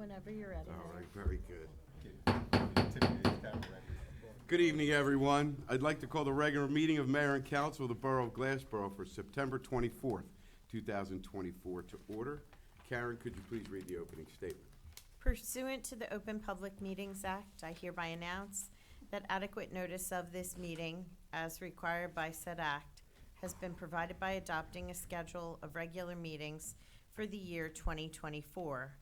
Whenever you're ready. All right, very good. Good evening, everyone. I'd like to call the regular meeting of Mayor and Council of the Borough of Glassboro for September 24th, 2024 to order. Karen, could you please read the opening statement? Pursuant to the Open Public Meetings Act, I hereby announce that adequate notice of this meeting, as required by said act, has been provided by adopting a schedule of regular meetings for the year 2024,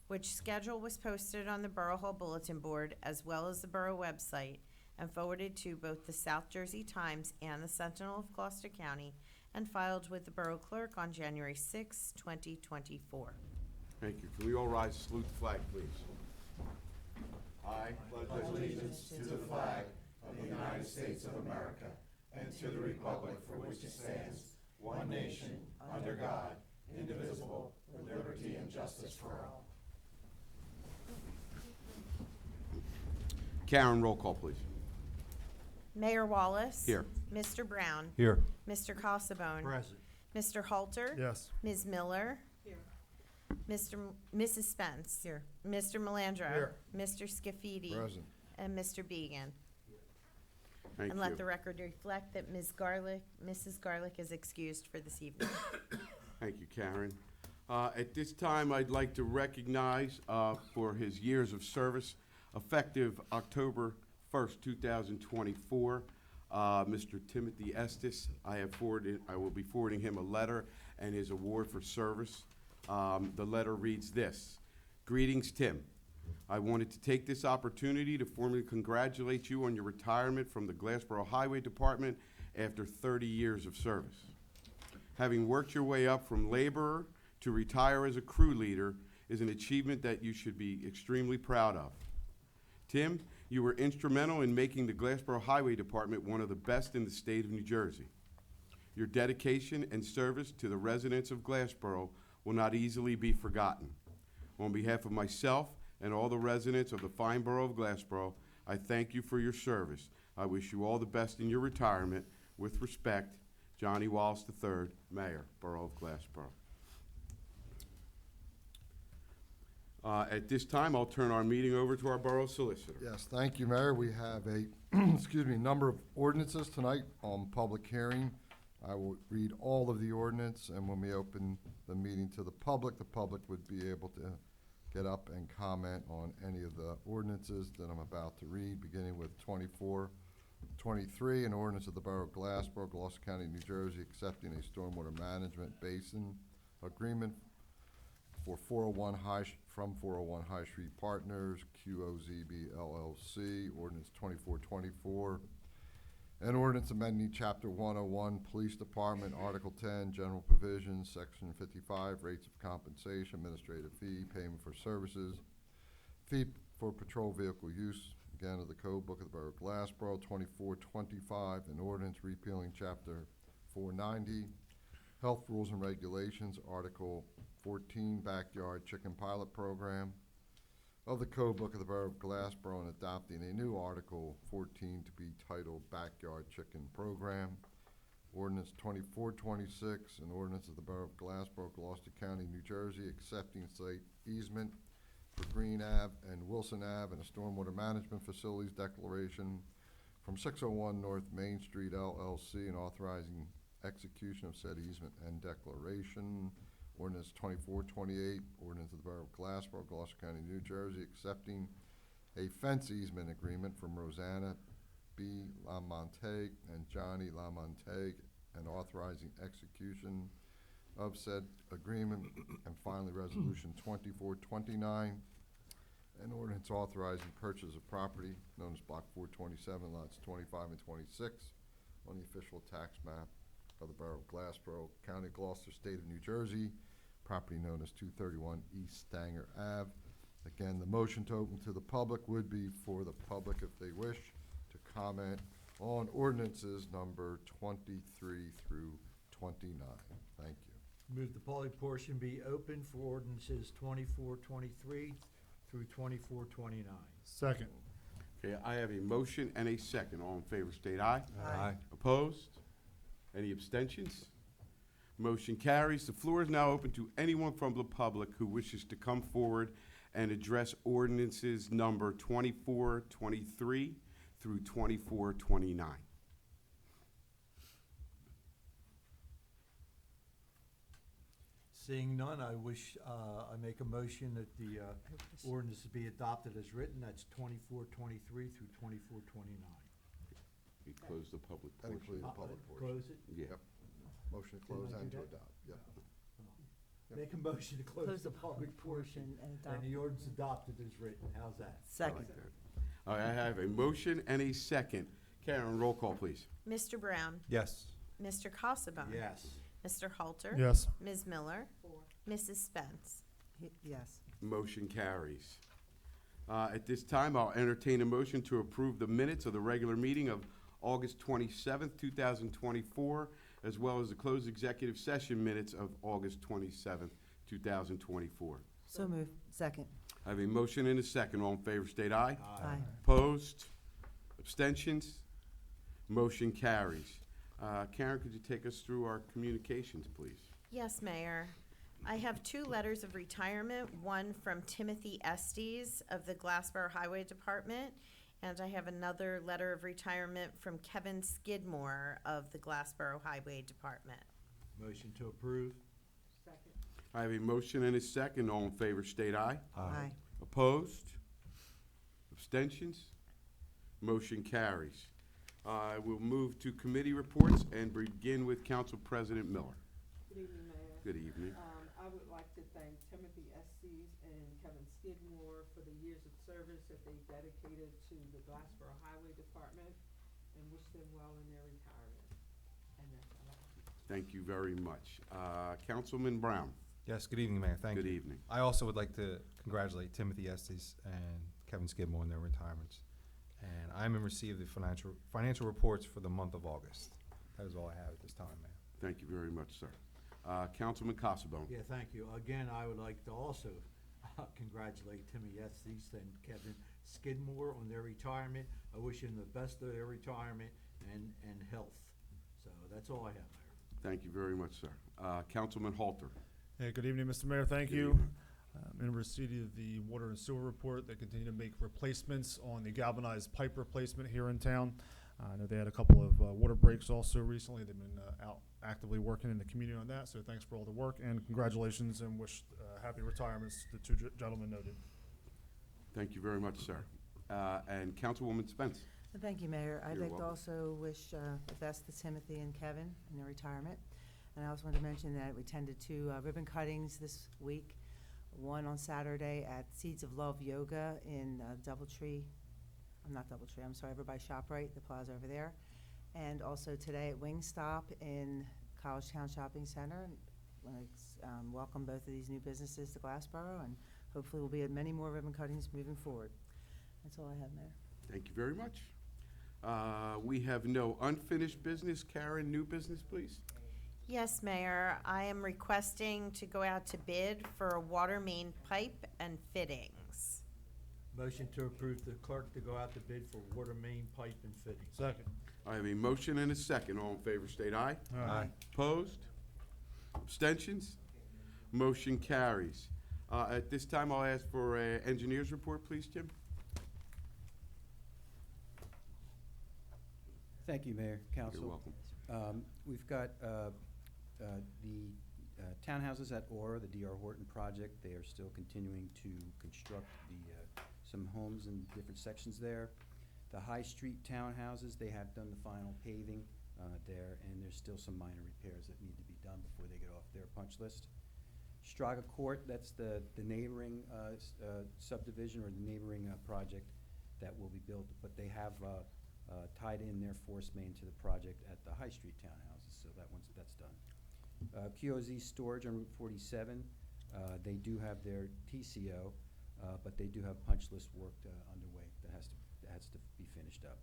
which schedule was posted on the Borough Hall Bulletin Board as well as the Borough website and forwarded to both the South Jersey Times and the Sentinel of Gloucester County and filed with the Borough Clerk on January 6, 2024. Thank you. Can we all rise and salute the flag, please? I pledge allegiance to the flag of the United States of America and to the republic for which it stands, one nation, under God, indivisible, with liberty and justice for all. Karen, roll call, please. Mayor Wallace. Here. Mr. Brown. Here. Mr. Casabone. Present. Mr. Halter. Yes. Ms. Miller. Here. Mrs. Spence. Here. Mr. Melandro. Here. Mr. Scafidi. Present. And Mr. Beegan. Thank And you. let the record reflect that Mrs. Garlick is excused for this evening. Thank you, Karen. At this time, I'd like to recognize for his years of service, effective October 1st, 2024, Mr. Timothy Estes. I will be forwarding him a letter and his award for service. The letter reads this: Greetings, Tim. I wanted to take this opportunity to formally congratulate you on your retirement from the Glassboro Highway Department after 30 years of service. Having worked your way up from laborer to retire as a crew leader is an achievement that you should be extremely proud of. Tim, you were instrumental in making the Glassboro Highway Department one of the best in the state of New Jersey. Your dedication and service to the residents of Glassboro will not easily be forgotten. On behalf of myself and all the residents of the fine borough of Glassboro, I thank you for your service. I wish you all the best in your retirement. With respect, Johnny Wallace III, Mayor, Borough of Glassboro. At this time, I'll turn our meeting over to our borough solicitor. Yes, thank you, Mayor. We have a, number of ordinances tonight on public hearing. I will read all of the ordinance, and when we open the meeting to the public would be able to get up and comment on any of the ordinances that I'm about to read, beginning with 2423, an ordinance of the Borough of Glassboro, Gloucester County, New Jersey, accepting a stormwater management basin agreement for 401 from 401 High Street Partners, QOZB LLC, ordinance 2424. An ordinance amending Chapter 101, Police Department, Article 10, General Provisions, Section 55, Rates of Compensation, Administrative Fee, Payment for Services, Fee for Patrol Vehicle Use, again of the Code Book of the Borough of Glassboro, 2425, an ordinance repealing Chapter 490, Health Rules and Regulations, Article 14, Backyard Chicken Pilot Program of the Code Book of the Borough of Glassboro, and adopting a new Article 14 to be titled Backyard Chicken Program. Ordinance 2426, an ordinance of the Borough of Glassboro, Gloucester County, New Jersey, accepting site easement for Green Ave and Wilson Ave and a stormwater management facilities declaration from 601 North Main Street LLC, and authorizing execution of said easement and declaration. Ordinance 2428, ordinance of the Borough of Glassboro, Gloucester County, New Jersey, accepting a fence easement agreement from Rosanna B. Lamontague and Johnny Lamontague, and authorizing execution of said agreement. And finally, Resolution 2429, an ordinance authorizing purchase of property known as Block 427, lots 25 and 26 on the official tax map of the Borough of Glassboro, County of Gloucester, State of New Jersey, property known as 231 East Stanger Ave. Again, the motion to open to the public would be for the public, if they wish, to comment on ordinances number 23 through 29. Thank you. Move the public portion be open for ordinances 2423 through 2429. Second. Okay, I have a motion and a second. All in favor state aye. Aye. Opposed? Any abstentions? Motion carries. The floor is now open to anyone from the public who wishes to come forward and address ordinances number 2423 through 2429. Seeing none, I make a motion that the ordinance be adopted as written. That's 2423 through 2429. We close the public That portion. includes the public portion. Close it? Yeah. Yep. Motion to close Didn't I and do to that? adopt, yep. Yep. Make a motion to close the public portion and and adopt. the ordinance adopted as written. How's that? I Second. like that. All right, I have a motion and a second. Karen, roll call, please. Mr. Brown? Yes. Mr. Casabon? Yes. Mr. Halter? Yes. Ms. Miller? Mrs. Spence? Yes. Motion carries. At this time, I'll entertain a motion to approve the minutes of the regular meeting of August 27th, 2024, as well as the closed executive session minutes of August 27th, 2024. So moved. Second. I have a motion and a second. All in favor, state aye. Aye. Opposed? Abstentions? Motion carries. Karen, could you take us through our communications, please? Yes, Mayor. I have 2 letters of retirement, one from Timothy Estes of the Glassboro Highway Department, and I have another letter of retirement from Kevin Skidmore of the Glassboro Highway Department. Motion to approve? I have a motion and a second. All in favor, state aye. Aye. Opposed? Abstentions? Motion carries. I will move to committee reports and begin with Council President Miller. Good evening, Mayor. Good evening. I would like to thank Timothy Estes and Kevin Skidmore for the years of service that they dedicated to the Glassboro Highway Department and wish them well in their retirement. And that's all I have. Thank you very much. Councilman Brown, Yes, good evening, Mayor. Thank you. good evening. I also would like to congratulate Timothy Estes and Kevin Skidmore on their retirements. And I'm in receipt of the financial reports for the month of August. That is all I have at this time, Mayor. Thank you very much, sir. Councilman Casabon. Yeah, thank you. Again, I would like to also congratulate Timmy Estes and Kevin Skidmore on their retirement. I wish them the best of their retirement and health. So that's all I have, Mayor. Thank you very much, sir. Councilman Halter. Hey, good evening, Mr. Mayor. Thank Good you. evening. In receipt of the water and sewer report, they continue to make replacements on the galvanized pipe replacement here in town. I know they had a couple of water breaks also recently. They've been out actively working in the community on that, so thanks for all the work, and congratulations, and wish happy retirements to the 2 gentlemen noted. Thank you very much, sir. And Councilwoman Spence. Thank you, Mayor. I'd You're like to welcome. also wish the best to Timothy and Kevin in their retirement. And I also wanted to mention that we attended 2 ribbon cuttings this week. One on Saturday at Seeds of Love Yoga in Doubletree. I'm sorry, over by ShopRite, the plaza over there. And also today at Wingstop in College Town Shopping Center. I want to welcome both of these new businesses to Glassboro, and hopefully we'll be at many more ribbon cuttings moving forward. That's all I have, Mayor. Thank you very much. We have no unfinished business. Karen, new business, please. Yes, Mayor. I am requesting to go out to bid for a water main pipe and fittings. Motion to approve the clerk to go out to bid for water main pipe and fittings. Second. I have a motion and a second. All in favor, state aye. Aye. Opposed? Abstentions? Motion carries. At this time, I'll ask for an engineer's report, please, Jim. Thank you, Mayor, Council. You're welcome. We've got the townhouses at Aura, the D.R. Horton project. They are still continuing to construct some homes in different sections there. The High Street townhouses, they have done the final paving there, and there's still some minor repairs that need to be done before they get off their punch list. Straga Court, that's the neighboring subdivision or the neighboring project that will be built, but they have tied in their force main to the project at the High Street townhouses, so that's done. QOZ Storage on Route 47, they do have their TCO, but they do have punch list work underway that has to be finished up.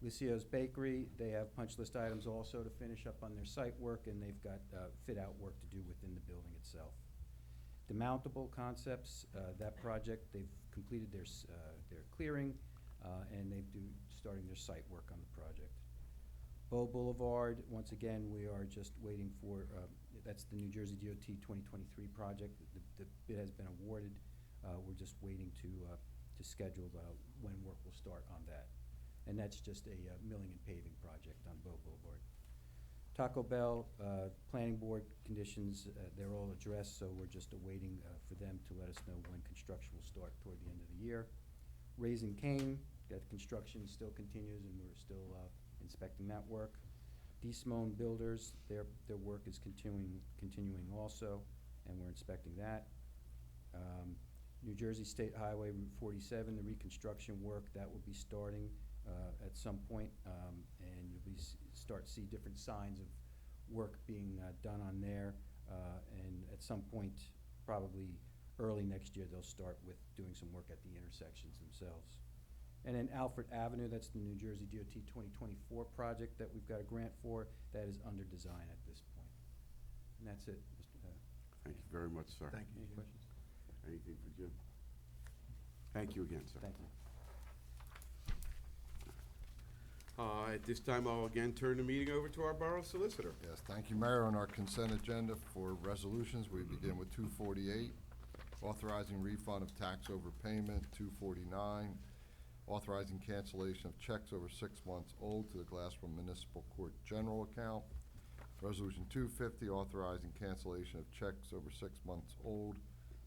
Lucio's Bakery, they have punch list items also to finish up on their site work, and they've got fit-out work to do within the building itself. Demountable Concepts, that project, they've completed their clearing, and they've starting their site work on the project. Bow Boulevard, once again, we are just waiting for, that's the New Jersey DOT 2023 project. The bid has been awarded. We're just waiting to schedule when work will start on that. And that's just a milling and paving project on Bow Boulevard. Taco Bell, planning board conditions, they're all addressed, so we're just awaiting for them to let us know when construction will start toward the end of the year. Raising Cane, that construction still continues, and we're still inspecting that work. Simone Builders, their work is continuing also, and we're inspecting that. New Jersey State Highway Route 47, the reconstruction work, that will be starting at some point, and you'll see different signs of work being done on there, and at some point, probably early next year, they'll start with doing some work at the intersections themselves. And then Alfred Avenue, that's the New Jersey DOT 2024 project that we've got a grant for, that is under design at this point. And that's it, Mr. Thank you very much, sir. Thank you. Any questions? Anything for Jim? Thank you again, sir. Thank you. At this time, I'll again turn the meeting over to our borough solicitor. Yes, thank you, Mayor. On our consent agenda for resolutions, we begin with 248, authorizing refund of tax overpayment, 249, authorizing cancellation of checks over 6 months old to the Glassboro Municipal Court General Account. Resolution 250, authorizing cancellation of checks over 6 months old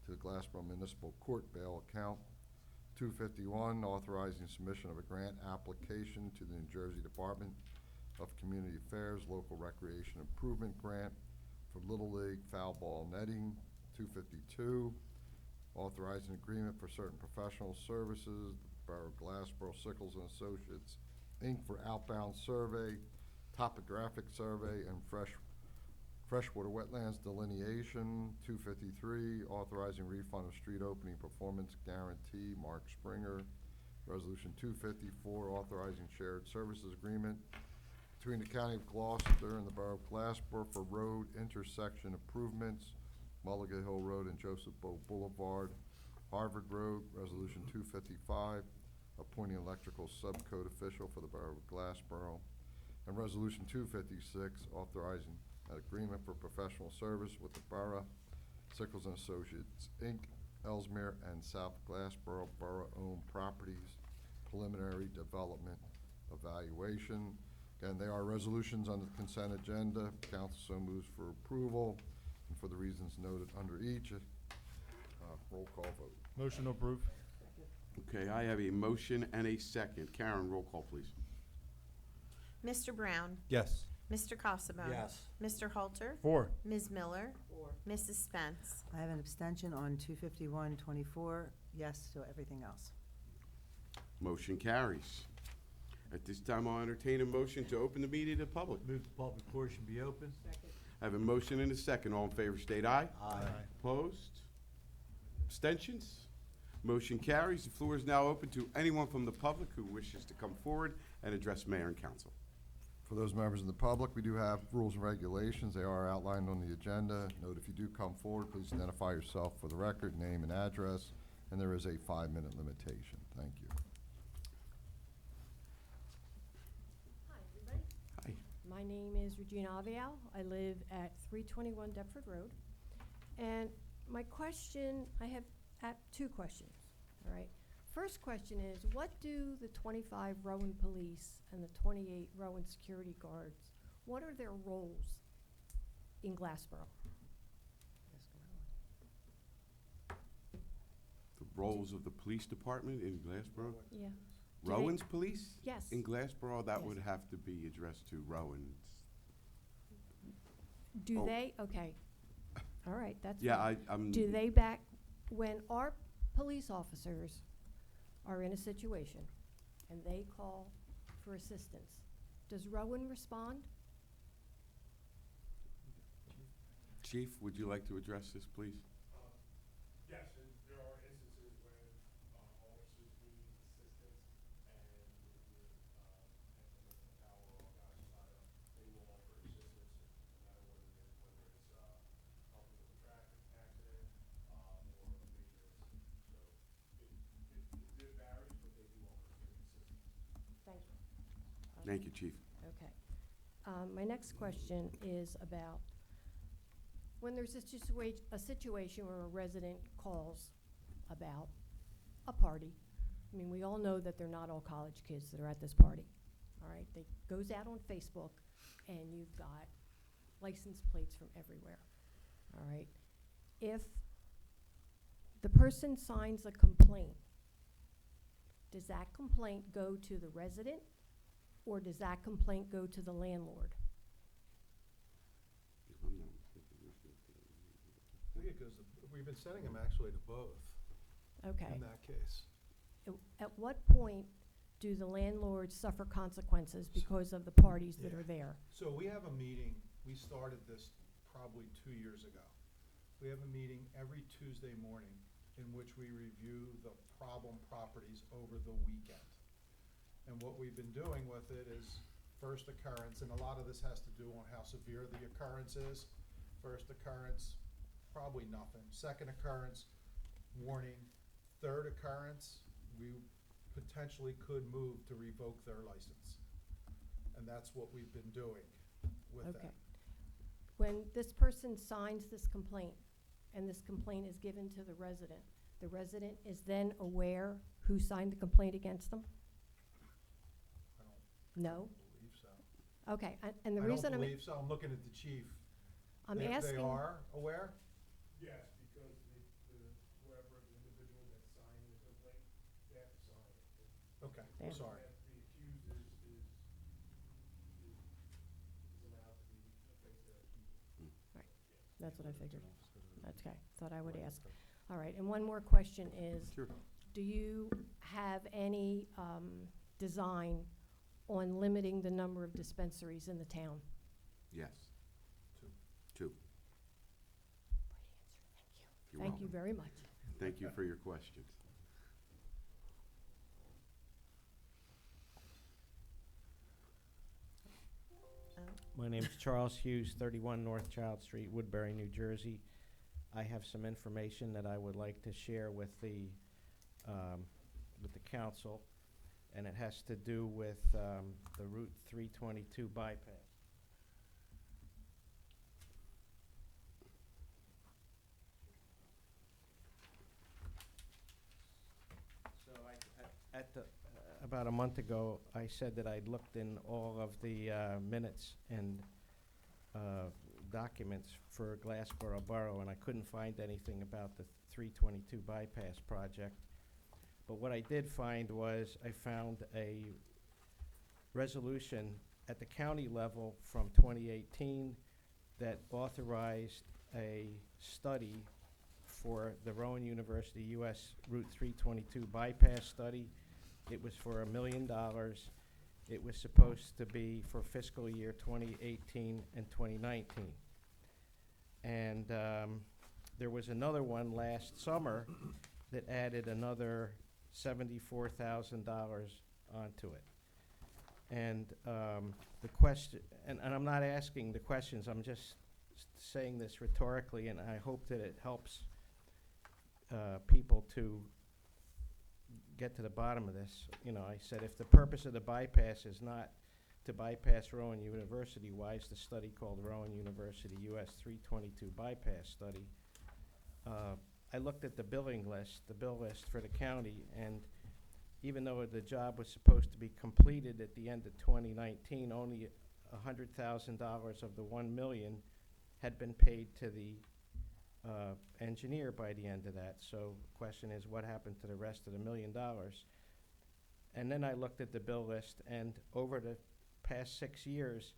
to the Glassboro Municipal Court Bail Account. 251, authorizing submission of a grant application to the New Jersey Department of Community Affairs Local Recreation Improvement Grant for Little League foul ball netting. 252, authorizing agreement for certain professional services, Borough of Glassboro Sickles and Associates, Inc. for outbound survey, topographic survey, and freshwater wetlands delineation. 253, authorizing refund of street opening performance guarantee, Mark Springer. Resolution 254, authorizing shared services agreement between the County of Gloucester and the Borough of Glassboro for road intersection improvements, Mulligan Hill Road and Joseph Bow Boulevard, Harvard Road. Resolution 255, appointing electrical subcode official for the Borough of Glassboro. And Resolution 256, authorizing an agreement for professional service with the Borough, Sickles and Associates, Inc., Ellesmere and South Glassboro Borough-owned properties, preliminary development evaluation. Again, they are resolutions on the consent agenda. Council so moves for approval, and for the reasons noted under each, roll call vote. Motion to approve. Okay, I have a motion and a second. Karen, roll call, please. Mr. Brown? Yes. Mr. Casabone? Yes. Mr. Halter? 4. Ms. Miller? Four. Mrs. Spence? I have an abstention on 251-24, yes to everything else. Motion carries. At this time, I'll entertain a motion to open the meeting to the public. Move the public portion be open. Second. I have a motion and a second. All in favor, state aye. Aye. Opposed? Abstentions? Motion carries. The floor is now open to anyone from the public who wishes to come forward and address mayor and council. For those members of the public, we do have rules and regulations. They are outlined on the agenda. Note, if you do come forward, please identify yourself for the record, name and address, and there is a 5-minute limitation. Thank you. Hi, everybody. Hi. My name is Regina Avial. I live at 321 Deptford Road. And my question, I have 2 questions, all right? First question is, what do the 25 Rowan police and the 28 Rowan security guards, what are their roles in Glassboro? The roles of the police department in Glassboro? Yeah. Rowan's police? Yes. In Glassboro, that Yes. would have to be addressed to Rowan's. Do Oh. they, okay, all right, that's Yeah, fine. I'm. Do they when our police officers are in a situation and they call for assistance, does Rowan respond? Chief, would you like to address this, please? Yes, and there are instances when officers need assistance and with the power or guys side up, they will offer assistance no matter what it is, whether it's helping with a traffic accident or a major incident. So it varies, but they do offer assistance. Thank you. Thank you, Chief. Okay. My next question is about when there's a situation where a resident calls about a party. I mean, we all know that they're not all college kids that are at this party, all right? They goes out on Facebook, and you've got license plates from everywhere, all right? If the person signs a complaint, does that complaint go to the resident, or does that complaint go to the landlord? If I'm not mistaken, where's the- I think it goes, we've been sending them actually to both Okay. in that case. At what point do the landlords suffer consequences because of the parties that Yeah. are there? So we have a meeting, we started this probably 2 years ago. We have a meeting every Tuesday morning in which we review the problem properties over the weekend. And what we've been doing with it is first occurrence, and a lot of this has to do on how severe the occurrence is. First occurrence, probably nothing. Second occurrence, warning. Third occurrence, we potentially could move to revoke their license. And that's what we've been doing with Okay. them. When this person signs this complaint, and this complaint is given to the resident is then aware who signed the complaint against them? I don't No? believe so. Okay, and the I reason don't I'm, believe so. I'm looking at the chief. I'm They asking. are aware? Yes, because whoever the individual that signed the complaint, they have to sign it. Okay, Yeah. sorry. The accused is allowed to be face their accusal. That's what I figured. Okay, thought I would ask. All right, and one more question is, Sure. do you have any design on limiting the number of dispensaries in the town? Yes. Two. Two. You're Thank you welcome. very much. Thank you for your questions. My name's Charles Hughes, 31 North Child Street, Woodbury, New Jersey. I have some information that I would like to share with the council, and it has to do with the Route 322 bypass. So about a month ago, I said that I'd looked in all of the minutes and documents for Glassboro Borough, and I couldn't find anything about the 322 bypass project. But what I did find was I found a resolution at the county level from 2018 that authorized a study for the Rowan University US Route 322 bypass study. It was for $1 million. It was supposed to be for fiscal year 2018 and 2019. And there was another one last summer that added another $74,000 onto it. And the question, and I'm not asking the questions, I'm just saying this rhetorically, and I hope that it helps people to get to the bottom of this. You know, I said, if the purpose of the bypass is not to bypass Rowan University, why is the study called Rowan University US 322 bypass study? I looked at the bill list for the county, and even though the job was supposed to be completed at the end of 2019, only $100,000 of the $1 million had been paid to the engineer by the end of that. So the question is, what happened to the rest of the $1 million? And then I looked at the bill list, and over the past 6 years,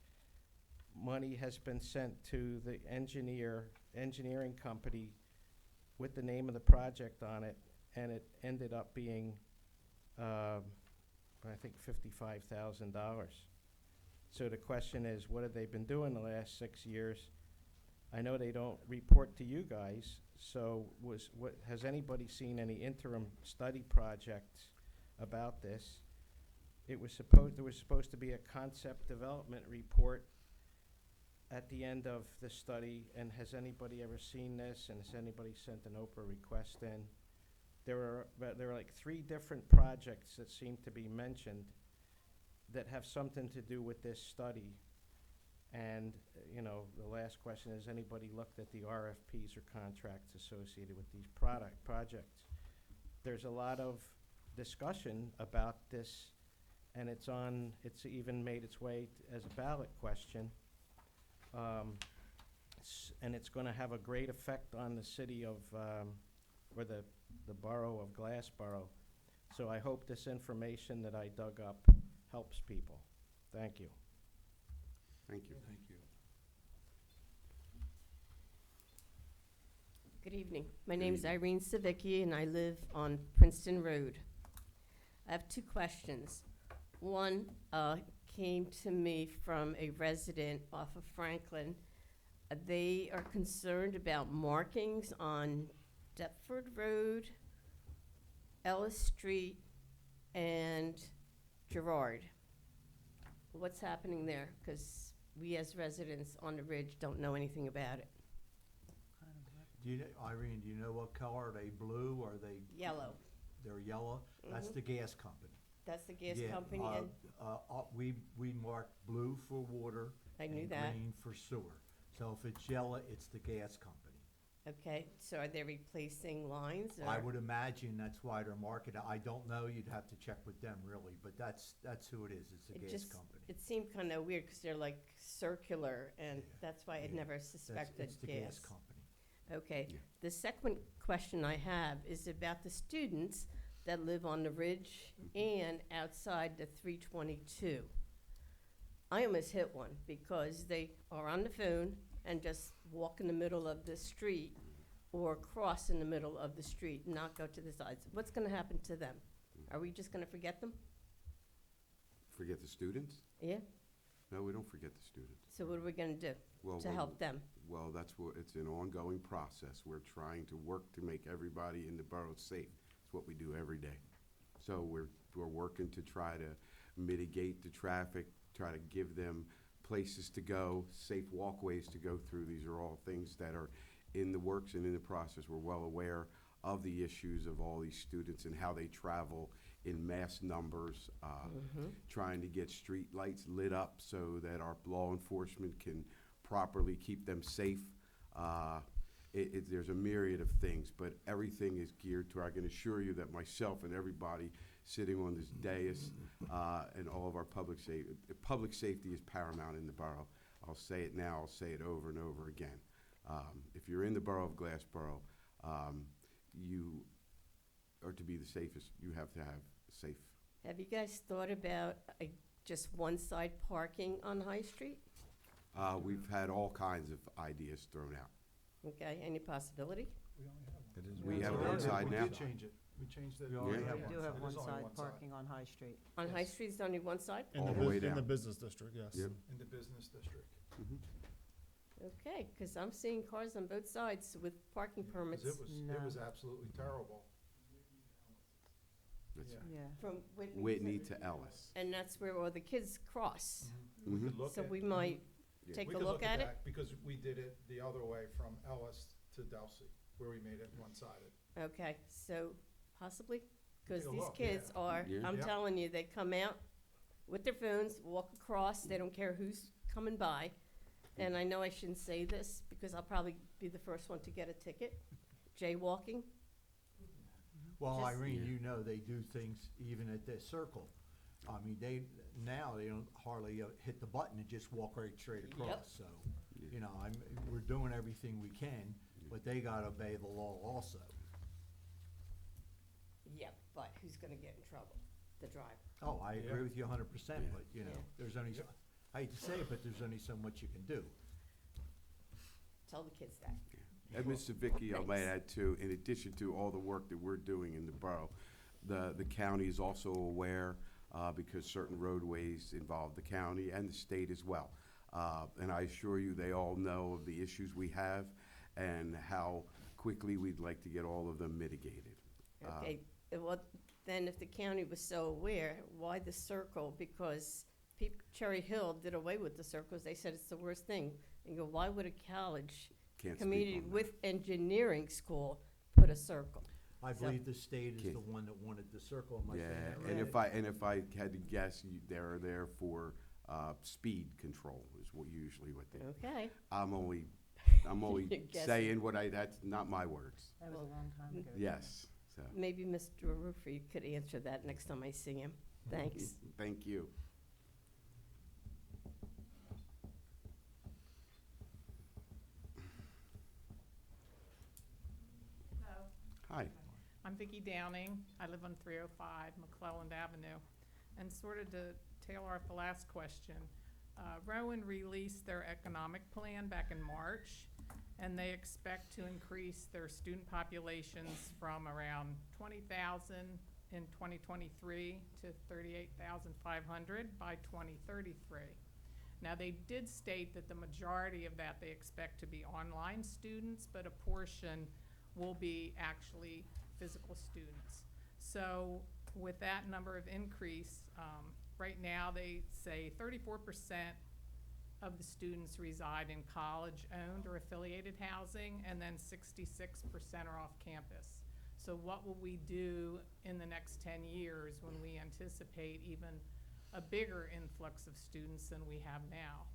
money has been sent to the engineering company with the name of the project on it, and it ended up being, I think, $55,000. So the question is, what have they been doing the last 6 years? I know they don't report to you guys, so has anybody seen any interim study projects about this? There was supposed to be a concept development report at the end of the study, and has anybody ever seen this, and has anybody sent an Oprah request in? There are like 3 different projects that seem to be mentioned that have something to do with this study. And, you know, the last question is, anybody looked at the RFPs or contracts associated with these projects? there's a lot of discussion about this, and it's even made its way as a ballot question. And it's gonna have a great effect on the city of, or the borough of Glassboro. So I hope this information that I dug up helps people. Thank you. Thank you. Thank you. Good evening. My Good name is evening. Irene Savicki, and I live on Princeton Road. I have two questions. One came to me from a resident off of Franklin. They are concerned about markings on Deptford Road, Ellis Street, and Girard. What's happening there? Because we as residents on the ridge don't know anything about it. Irene, do you know what color? Are they blue or are they? Yellow. They're yellow? That's Mhm. the gas company. That's the gas Yeah, company, and we mark blue for water. I knew and that. green for sewer. So if it's yellow, it's the gas company. Okay, so are they replacing lines, or? I would imagine that's why they're marketed. I don't know, you'd have to check with them really, but that's who it is, it's the It gas just- company. It seemed kind of weird, because they're like circular, and Yeah, that's why I'd yeah. never That's- suspected It's the gas company. Okay. Yeah. The second question I have is about the students that live on the ridge and outside the 322. I almost hit one because they are on the phone and just walk in the middle of the street or cross in the middle of the street, not go to the sides. What's gonna happen to them? Are we just gonna forget them? Forget the students? Yeah? No, we don't forget the students. So what are we gonna do Well, to we're- help them? Well, that's what, it's an ongoing process. We're trying to work to make everybody in the borough safe. It's what we do every day. So we're working to try to mitigate the traffic, try to give them places to go, safe walkways to go through. These are all things that are in the works and in the process. We're well aware of the issues of all these students and how they travel in mass numbers, trying to get street lights lit up so that our law enforcement can properly keep them safe. There's a myriad of things, but everything is geared to, I can assure you that myself and everybody sitting on this dais and all of our public safety is paramount in the borough. I'll say it now, I'll say it over and over again. If you're in the borough of Glassboro, you are to be the safest, you have to have safe. Have you guys thought about just one-side parking on High Street? We've had all kinds of ideas thrown out. Okay, any possibility? We have Yeah. one side We now. did change it. We changed it. We already Yeah. have We one do have side. one It is only side one side. parking on High Street. On High Street is only one side? All the way In the down. business district, yes. Yep. In the business district. Mhm. Okay, because I'm seeing cars on both sides with parking 'Cause permits it was absolutely terrible. That's Yeah. Yeah. from Whitney. Whitney to Ellis. And that's where all the kids cross. We Mhm. could look So at- we might Yeah. take we a could look at it. that Because we did it the other way from Ellis to Delsey, where we made it one-sided. Okay, so possibly, because Take a these look, kids yeah. are, Yeah. I'm Yeah. telling you, they come out with their phones, walk across, they don't care who's coming by. And I know I shouldn't say this, because I'll probably be the first one to get a ticket, jaywalking. Well, Just- Irene, Yeah. you know they do things even at this circle. I mean, they don't hardly hit the button and just walk right straight Yep. across, so, Yeah. you know, we're doing everything we can, but they gotta obey the law also. Yeah, but who's gonna get in trouble? The driver. Oh, I agree Yeah. with you 100%, Yeah. but, you know, Yeah. there's only, Yep. I hate to say it, but there's only so much you can do. Tell the kids that. And Mr. Vicky, I might Thanks. add too, in addition to all the work that we're doing in the borough, the county is also aware, because certain roadways involve the county and the state as well. And I assure you, they all know of the issues we have and how quickly we'd like to get all of them mitigated. Okay, well, then if the county was so aware, why the circle? Because Cherry Hill did away with the circles, they said it's the worst thing. And you go, why would a college, Can't speak community on that. with engineering school put a circle? I So- believe the state is Can't- the one that wanted the circle, am I saying Yeah, that and right? if I had to guess, they're there for, speed control is usually what they, Okay, I'm only You're guessing. saying what that's not my words. That was a long time ago. Yes, So, Maybe Mr. Ruffey could answer that next time I see him. Thanks. thank you. Hello, Hi. I'm Vicki Downing. I live on 305 McClelland Avenue. And sort of to tail off the last question, Rowan released their economic plan back in March, and they expect to increase their student populations from around 20,000 in 2023 to 38,500 by 2033. Now, they did state that the majority of that they expect to be online students, but a portion will be actually physical students. So with that number of increase, right now they say 34% of the students reside in college-owned or affiliated housing, and then 66% are off campus. So what will we do in the next 10 years when we anticipate even a bigger influx of students than we have now?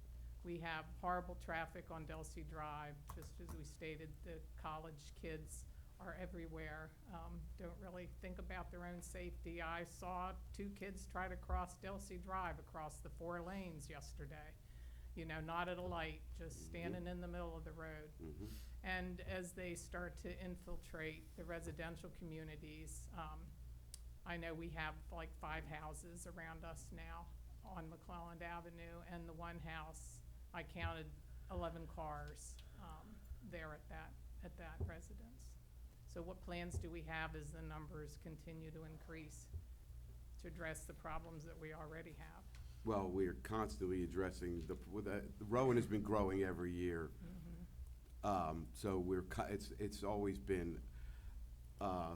We have horrible traffic on Delsey Drive, just as we stated, the college kids are everywhere, don't really think about their own safety. I saw 2 kids try to cross Delsey Drive across the 4 lanes yesterday. You know, not at a light, just standing in the middle of the road. And as they start to infiltrate the residential communities, I know we have like 5 houses around us now on McClelland Avenue, and the one house, I counted 11 cars there at that residence. So what plans do we have as the numbers continue to increase to address the problems that we already have? Well, we're constantly addressing the Rowan has been growing every year. So it's always been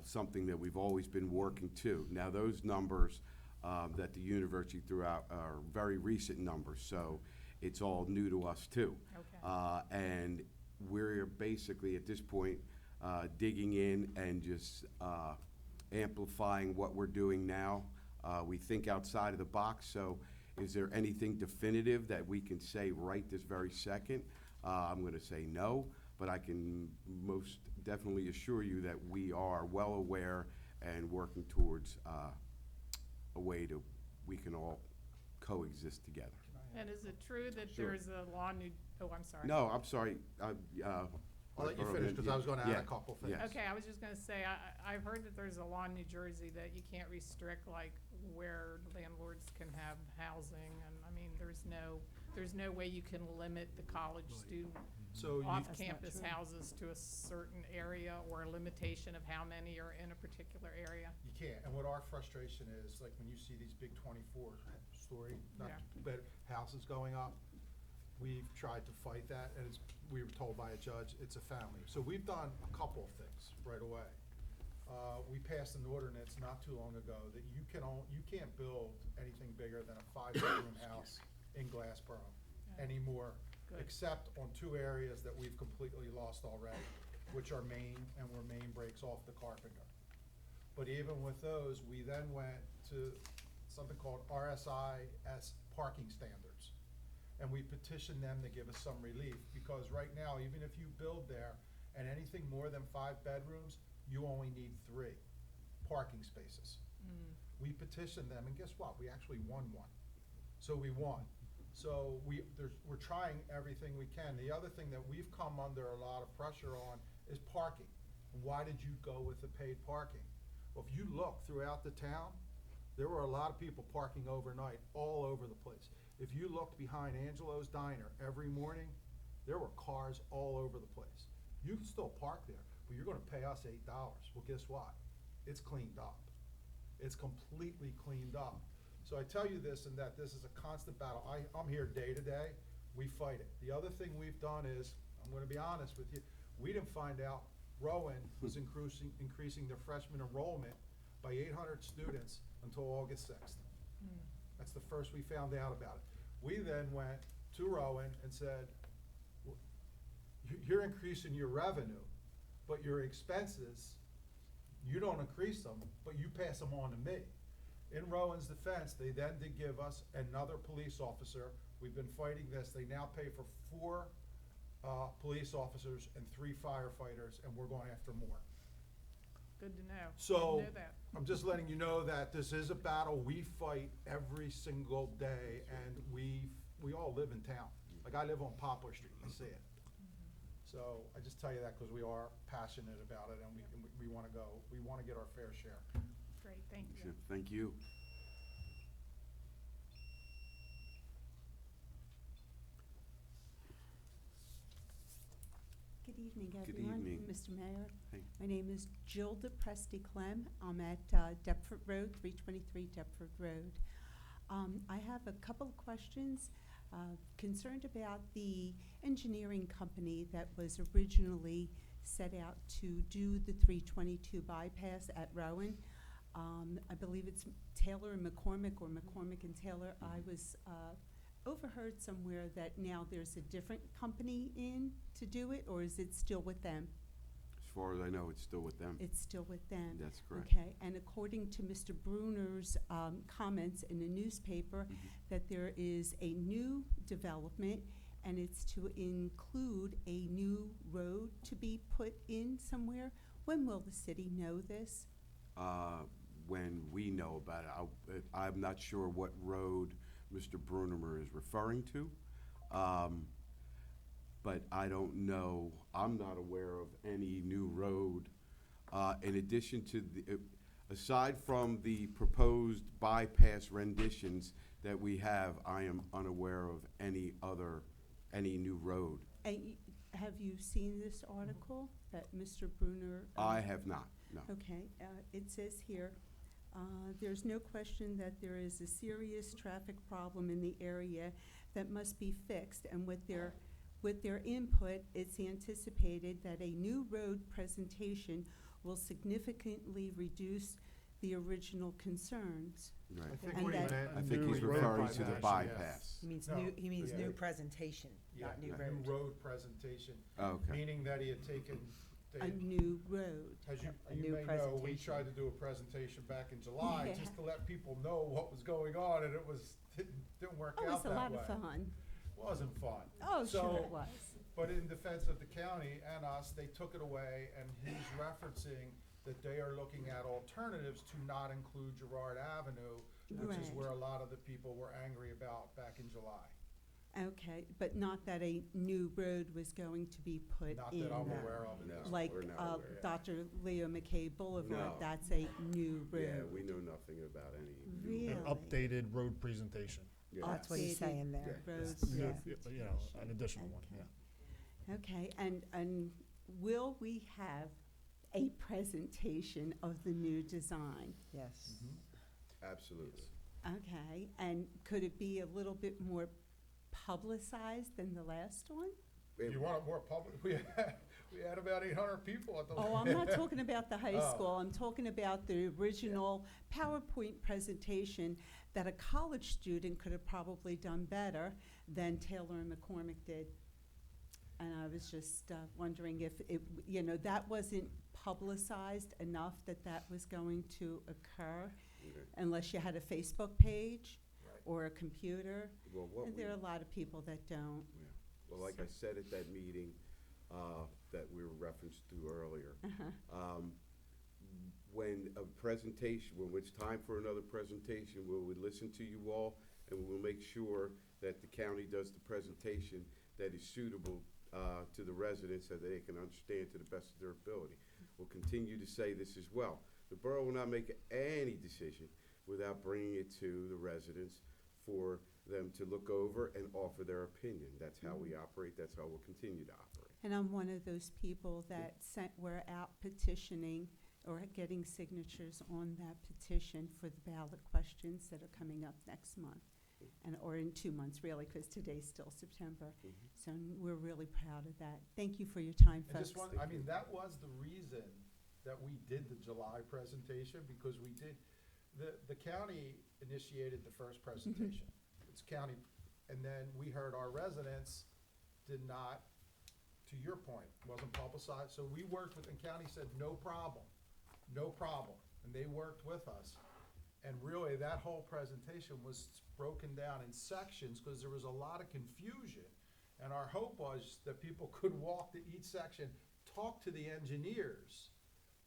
something that we've always been working to. Now, those numbers that the university threw out are very recent numbers, so it's all new to us too. Okay. And we're basically at this point digging in and just amplifying what we're doing now. We think outside of the box, so is there anything definitive that we can say right this very second? I'm going to say no, but I can most definitely assure you that we are well aware and working towards a way we can all coexist together. And is it true that Sure. there's a law oh, I'm sorry. No, I'm sorry. I'll let you finish, because I was gonna add a couple things. Yes. Okay, I was just gonna say, I've heard that there's a law in New Jersey that you can't restrict like where landlords can have housing, and I mean, there's no way you can limit the college student So you, off-campus houses to a certain area, or a limitation of how many are in a particular area. you can't, and what our frustration is, like when you see these big 24-story, not Yeah. bed houses going up, we've tried to fight that, and we were told by a judge, it's a family. So we've done a couple of things right away. We passed an ordinance not too long ago that you can't build anything bigger than a 5-bedroom house in Glassboro Yeah. anymore, Good. except on 2 areas that we've completely lost already, which are Main and where Main breaks off the Carpenter. But even with those, we then went to something called RSIS parking standards. And we petitioned them to give us some relief, because right now, even if you build there and anything more than 5 bedrooms, you only need 3 parking spaces. We petitioned them, and guess what? We actually won one. So we won. So we're trying everything we can. The other thing that we've come under a lot of pressure on is parking. Why did you go with the paid parking? Well, if you look throughout the town, there were a lot of people parking overnight all over the place. If you looked behind Angelo's Diner every morning, there were cars all over the place. You can still park there, but you're gonna pay us $8. Well, guess what? It's cleaned up. It's completely cleaned up. So I tell you this and that, this is a constant battle. I'm here day to day, we fight it. The other thing we've done is, I'm gonna be honest with you, we didn't find out Rowan was increasing their freshman enrollment by 800 students until August 6th. That's the first we found out about it. We then went to Rowan and said, you're increasing your revenue, but your expenses, you don't increase them, but you pass them on to me. In Rowan's defense, they then did give us another police officer. We've been fighting this. They now pay for 4 police officers and 3 firefighters, and we're going after more. good to know. So, Didn't know that. I'm just letting you know that this is a battle we fight every single day, and we all live in town. Like, I live on Poplar Street, you see it. So, I just tell you that because we are passionate about it, and we wanna go, we wanna get our fair share. Great, thank you. Thank you. Good evening, Good everyone. evening. Mr. Mayor. Hey. My name is Gilda Presti Clem. I'm at Deptford Road, 323 Deptford Road. I have a couple of questions concerned about the engineering company that was originally set out to do the 322 bypass at Rowan. I believe it's Taylor and McCormick, or McCormick and Taylor. I was overheard somewhere that now there's a different company in to do it, or is it still with them? As far as I know, it's still with them. It's still with them. That's correct. Okay, and according to Mr. Bruner's comments in the newspaper, that there is a new development, and it's to include a new road to be put in somewhere. When will the city know this? When we know about it, I'm not sure what road Mr. Bruner is referring to. But I don't know, I'm not aware of any new road. In addition to aside from the proposed bypass renditions that we have, I am unaware of any new road. And have you seen this article that Mr. Bruner? I have not, no. Okay, it says here, there's no question that there is a serious traffic problem in the area that must be fixed, and with their input, it's anticipated that a new road presentation will significantly reduce the original concerns. Right. I think And what he that- meant. I think he's new road referring to the bypass, yes. bypass. He means No, he means yeah. new presentation, not new Yeah, road. new road presentation, Okay. meaning that he had taken, A new road. as you A you new may know, we presentation. tried to do a presentation back in July, Yeah. just to let people know what was going on, and didn't work Oh, out it's a that lot way. of fun. Wasn't fun. Oh, sure So- it was. But in defense of the county and us, they took it away, and he's referencing that they are looking at alternatives to not include Girard Avenue, which is Right. where a lot of the people were angry about back in July. Okay, but not that a new road was going to be put Not in. that I'm No. aware of. at No. this Like We're not aware, yeah. Dr. Leo McKay Boulevard, No. that's a new road. Yeah, we know nothing about any. new Really? An updated road presentation. Yeah. That's what he's Updated saying there. Yeah. road You know, presentation. an additional one, Okay. yeah. Okay, and will we have a presentation of the new design? Yes. Absolutely. Okay, and could it be a little bit more publicized than the last one? You want it more public? We had about 800 people at the. Oh, I'm not talking about the high Oh. school, I'm talking about the original PowerPoint presentation that a college student could have probably done better than Taylor and McCormick did. And I was just wondering if it, that wasn't publicized enough that that was going to occur, Okay. unless you had a Facebook page Right. or a computer. Well, what And we, there are a lot of people that don't. yeah. Well, like I said at that meeting, that we were referenced to earlier, when it's time for another presentation, we'll listen to you all, and we'll make sure that the county does the presentation that is suitable to the residents so that they can understand to the best of their ability. We'll continue to say this as well. The borough will not make any decision without bringing it to the residents for them to look over and offer their opinion. That's how we operate, that's how we'll continue to operate. And I'm one of those people that were out petitioning or getting signatures on that petition for the ballot questions that are coming up next month. Or in 2 months, really, because today's still September. So we're really proud of that. Thank you for your time, And folks. just one, I mean, that was the reason that we did the July presentation, because we did, the county initiated the first presentation. It's county, and then we heard our residents did not, to your point, wasn't publicized. So we worked with, and county said, no problem, and they worked with us. And really, that whole presentation was broken down in sections, because there was a lot of confusion. And our hope was that people could walk to each section, talk to the engineers,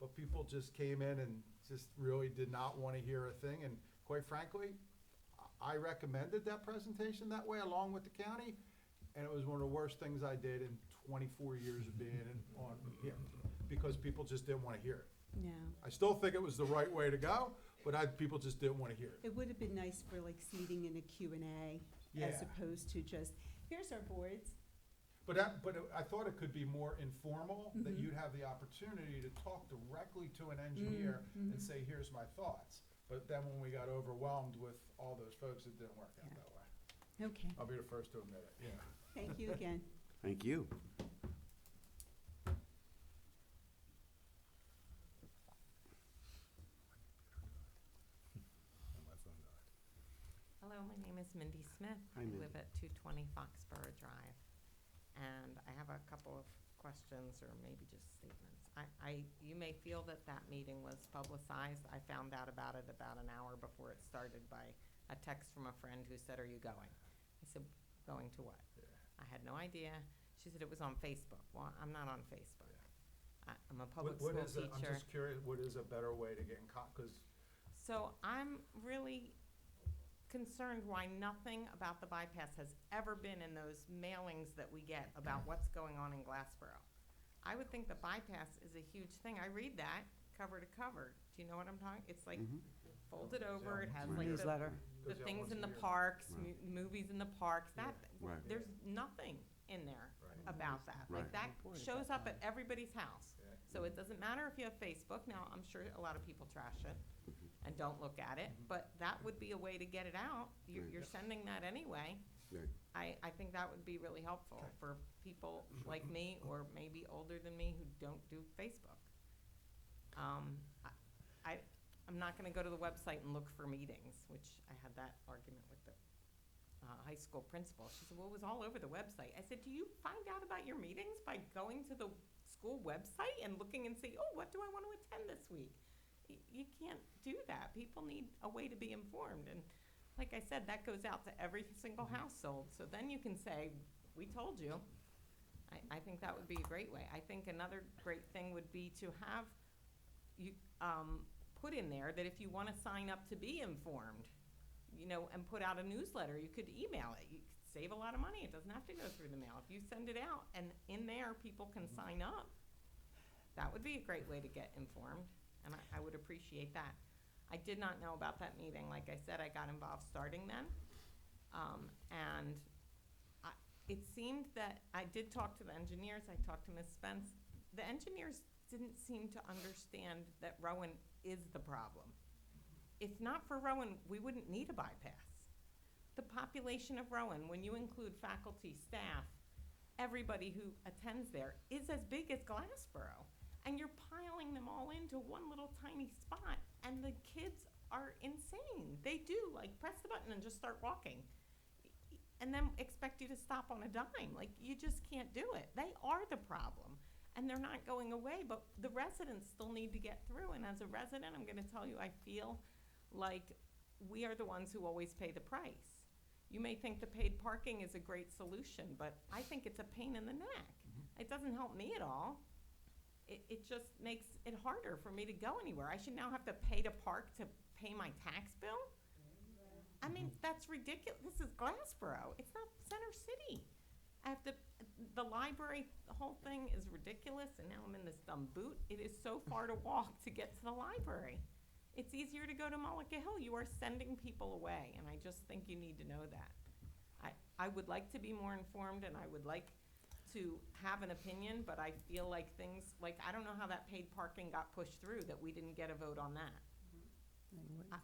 but people just came in and just really did not want to hear a thing. And quite frankly, I recommended that presentation that way along with the county, and it was one of the worst things I did in 24 years of being on here, because people just didn't want to hear it. No. I still think it was the right way to go, but people just didn't want to hear it. It would have been nice for like seating in a Q&A as Yeah. opposed to just, here's our boards. But I thought it could be more informal, that Mhm. you'd have the opportunity to talk directly to an engineer Mhm. and say, here's my thoughts. But then when we got overwhelmed with all those folks, it didn't work out Yeah. that way. Okay, I'll be the first to admit it, yeah. thank you again. Thank you. Hello, my name is Mindy Smith. Hi, Mindy. I live at 220 Foxborough Drive. And I have a couple of questions or maybe just statements. You may feel that that meeting was publicized. I found out about it about an hour before it started by a text from a friend who said, "Are you going?" I said, "Going to what?" I had no idea. She said it was on Facebook. Well, I'm not on Facebook. I'm a public school I'm teacher. just curious, what is a better way to get in because So I'm really concerned why nothing about the bypass has ever been in those mailings that we get about what's going on in Glassboro. I would think the bypass is a huge thing. I read that cover to cover. Do you know what I'm talking? It's like Mhm. folded over. It has Right. like Newsletter. the Goes out things once in a the year. parks, Right. movies in the parks. That Right. there's nothing in there Right. about that. Like Right. that shows up at everybody's house. Yeah. So it doesn't matter if you have Facebook. Now, I'm sure a lot of people trash it and don't look at it, but that would be a way to get it out. Right. You're sending that anyway. Right. I think that would be really helpful Okay. for people like me or maybe older than me who don't do Facebook. I'm not gonna go to the website and look for meetings, which I had that argument with the high school principal. She said, "Well, it was all over the website." I said, "Do you find out about your meetings by going to the school website and looking and see, oh, what do I want to attend this week?" You can't do that. People need a way to be informed. And like I said, that goes out to every single household. So then you can say, "We told you." I think that would be a great way. I think another great thing would be to have you put in there that if you want to sign up to be informed, and put out a newsletter, you could email it. You could save a lot of money. It doesn't have to go through the mail. If you send it out and in there people can sign up, that would be a great way to get informed, and I would appreciate that. I did not know about that meeting. Like I said, I got involved starting then, and it seemed that I did talk to the engineers. I talked to Ms. Spence. The engineers didn't seem to understand that Rowan is the problem. If not for Rowan, we wouldn't need a bypass. The population of Rowan, when you include faculty, staff, everybody who attends there, is as big as Glassboro. And you're piling them all into one little tiny spot, and the kids are insane. They do, like, press the button and just start walking. And then expect you to stop on a dime. Like, you just can't do it. They are the problem. And they're not going away, but the residents still need to get through. And as a resident, I'm gonna tell you, I feel like we are the ones who always pay the price. You may think the paid parking is a great solution, but I think it's a pain in the neck. It doesn't help me at all. It just makes it harder for me to go anywhere. I should now have to pay to park to pay my tax bill? I mean, that's ridiculous. This is Glassboro. It's not Center City. I have to, the library, the whole thing is ridiculous, and now I'm in this dumb boot. It is so far to walk to get to the library. It's easier to go to Mullica Hill. You are sending people away, and I just think you need to know that. I would like to be more informed, and I would like to have an opinion, but I feel like things, like, I don't know how that paid parking got pushed through, that we didn't get a vote on that.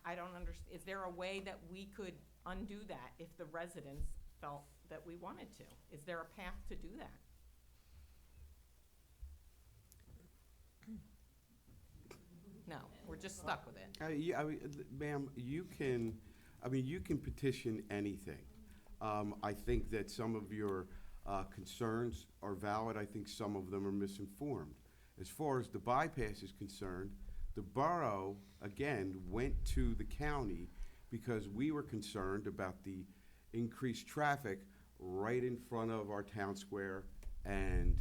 I don't understand. Is there a way that we could undo that if the residents felt that we wanted to? Is there a path to do that? No, we're just stuck with it. Yeah, ma'am, you can petition anything. I think that some of your concerns are valid. I think some of them are misinformed. As far as the bypass is concerned, the borough, again, went to the county because we were concerned about the increased traffic right in front of our town square and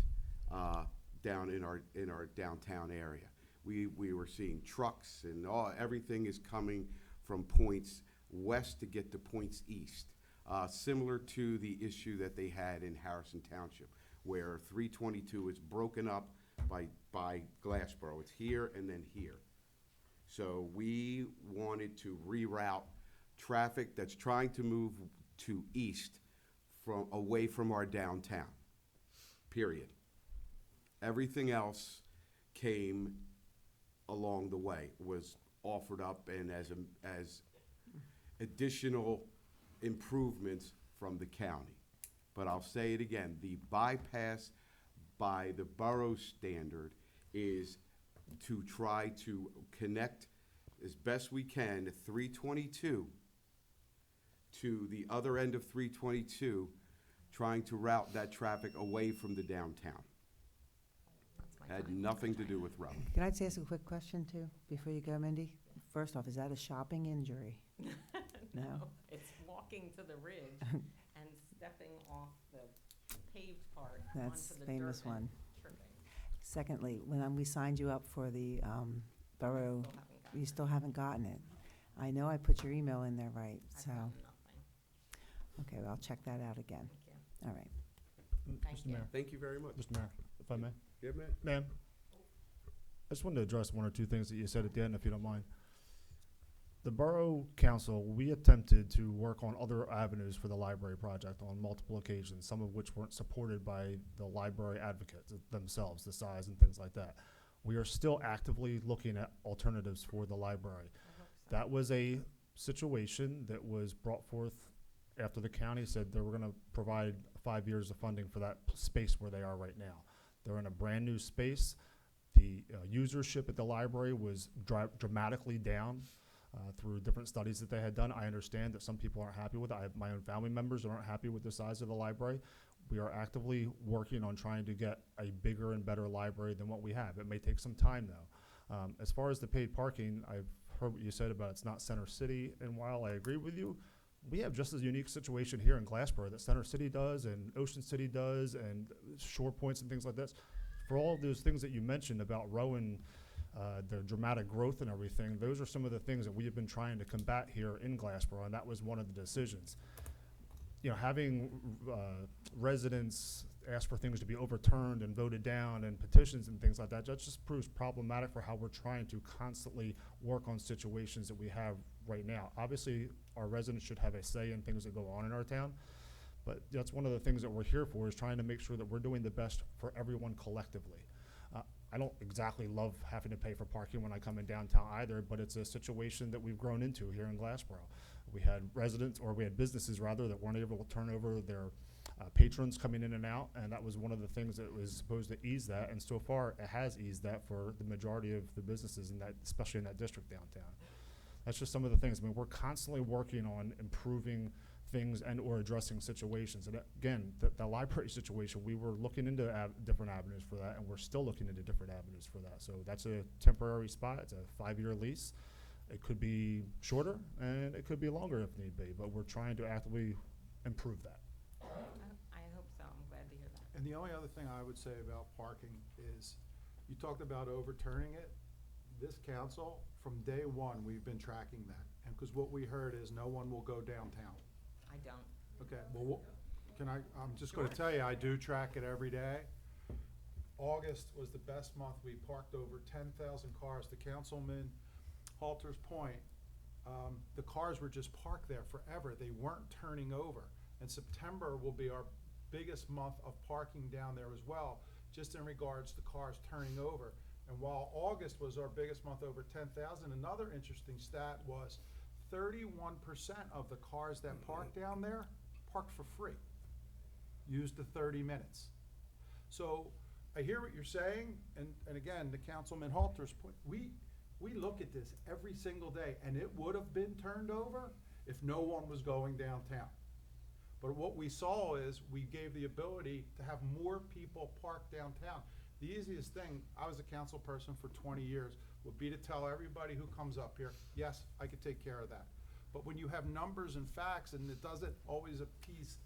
down in our downtown area. We were seeing trucks and everything is coming from points west to get to points east. Similar to the issue that they had in Harrison Township, where 322 is broken up by Glassboro. It's here and then here. So we wanted to reroute traffic that's trying to move to east away from our downtown, period. Everything else came along the way, was offered up and as additional improvements from the county. But I'll say it again, the bypass by the borough standard is to try to connect as best we can 322 to the other end of 322, trying to route that traffic away from the downtown. Had nothing to do with route. Can I just ask a quick question too, before you go, Mindy? First off, is that a shopping injury? No? It's walking to the ridge and stepping off the paved part That's onto the famous dirt and one. tripping. Secondly, when we signed you up for the borough, Still haven't gotten you it. still haven't gotten it. I know I put your email in there right, I've so, gotten nothing. okay, well, I'll check that out again. Thank you. All right. Thank Mr. you. Mayor, Thank you very much. Mr. Mayor, if I may. Yeah, man. Ma'am, I just wanted to address one or two things that you said at the end, if you don't mind. The Borough Council, we attempted to work on other avenues for the library project on multiple occasions, some of which weren't supported by the library advocates themselves, the size and things like that. We are still actively looking at alternatives for the library. I hope so. That was a situation that was brought forth after the county said they were going to provide 5 years of funding for that space where they are right now. They're in a brand new space. The usership at the library was dramatically down through different studies that they had done. I understand that some people aren't happy with it. I have my own family members that aren't happy with the size of the library. We are actively working on trying to get a bigger and better library than what we have. It may take some time though. As far as the paid parking, I've heard what you said about it's not Center City, and while I agree with you, we have just as unique situation here in Glassboro that Center City does and Ocean City does and Shore Points and things like this. For all of those things that you mentioned about Rowan, the dramatic growth and everything, those are some of the things that we have been trying to combat here in Glassboro, and that was one of the decisions. You know, having residents ask for things to be overturned and voted down and petitions and things like that, that just proves problematic for how we're trying to constantly work on situations that we have right now. Obviously, our residents should have a say in things that go on in our town, but that's one of the things that we're here for, is trying to make sure that we're doing the best for everyone collectively. I don't exactly love having to pay for parking when I come in downtown either, but it's a situation that we've grown into here in Glassboro. We had residents, or we had businesses rather, that weren't able to turn over their patrons coming in and out, and that was one of the things that was supposed to ease that, and so far it has eased that for the majority of the businesses in that, especially in that district downtown. That's just some of the things. I mean, we're constantly working on improving things and or addressing situations. And again, the library situation, we were looking into different avenues for that, and we're still looking into different avenues for that. So that's a temporary spot. It's a 5-year lease. It could be shorter, and it could be longer if need be, but we're trying to actively improve that. I hope so. I'm glad to hear that. And the only other thing I would say about parking is, you talked about overturning it. This council, from day one, we've been tracking that. And because what we heard is no one will go downtown. I don't. Okay, well, I'm just gonna tell you, I do track it every day. August was the best month. We parked over 10,000 cars. To Councilman Halter's point, the cars were just parked there forever. They weren't turning over. And September will be our biggest month of parking down there as well, just in regards to cars turning over. And while August was our biggest month, over 10,000, another interesting stat was 31% of the cars that parked down there parked for free, used the 30 minutes. So I hear what you're saying, and again, to Councilman Halter's point, we look at this every single day, and it would have been turned over if no one was going downtown. But what we saw is we gave the ability to have more people park downtown. The easiest thing, I was a council person for 20 years, would be to tell everybody who comes up here, yes, I could take care of that. But when you have numbers and facts, and it doesn't always appease,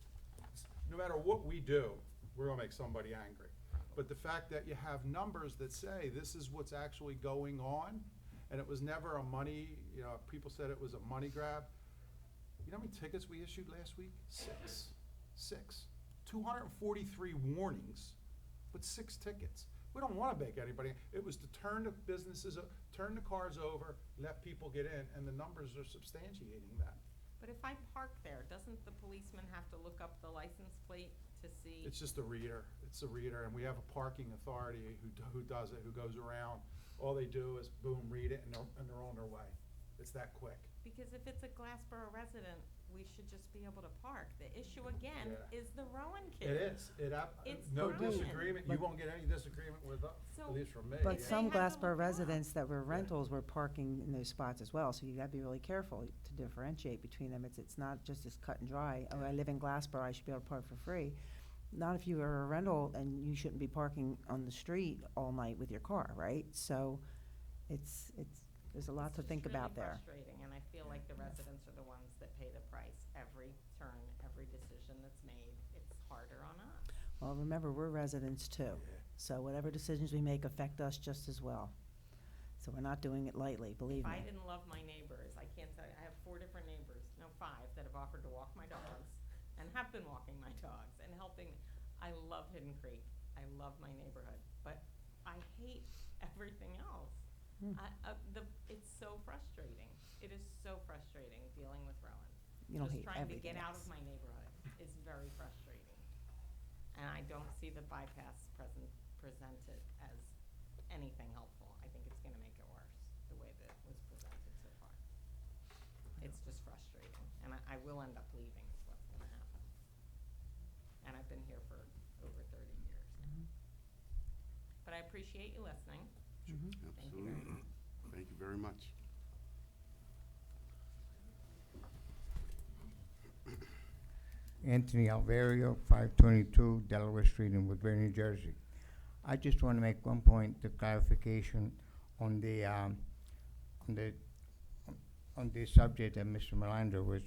no matter what we do, we're gonna make somebody angry. But the fact that you have numbers that say this is what's actually going on, and it was never a money, people said it was a money grab. You know how many tickets we issued last week? Six. 243 warnings, but 6 tickets. We don't want to make anybody, it was to turn the businesses, turn the cars over, let people get in, and the numbers are substantiating that. But if I park there, doesn't the policeman have to look up the license plate to see? It's just a reader, and we have a parking authority who does it, who goes around. All they do is boom, read it, and they're on their way. It's that quick. Because if it's a Glassboro resident, we should just be able to park. The issue again Yeah. is the Rowan It kids. is, It's no Rowan. disagreement, you won't get any disagreement with us, So- at least from me. But They some have to Glassboro look it up. residents that were rentals were parking in those spots as well, so you gotta be really careful to differentiate between them. It's not just as cut and dry, oh, I live in Glassboro, I should be able to park for free. Not if you are a rental and you shouldn't be parking on the street all night with your car, right? So there's a lot to think about there. It's really frustrating, and I feel like the residents are the ones that pay the price every turn, every decision that's made. It's harder on us. Well, remember, we're residents too, so whatever decisions we make affect us just as well. So we're not doing it lightly, believe If I me. didn't love my neighbors, I can't tell you, I have 4 different neighbors, no 5, that have offered to walk my dogs and have been walking my dogs and helping. I love Hidden Creek. I love my neighborhood, but I hate everything else. It's so frustrating. It is so frustrating dealing with Rowan. You don't hate Just trying to everything get out of else. my neighborhood is very frustrating. And I don't see the bypass presented as anything helpful. I think it's gonna make it worse, the way that it was presented so far. It's just frustrating, and I will end up leaving is what's gonna happen. And I've been here for over 30 years now. But I appreciate you listening. Thank you very Absolutely. much. Thank you very much. Anthony Alvario, 522 Delaware Street in Woodbury, New Jersey. I just want to make one point of clarification on the subject that Mr. Melander was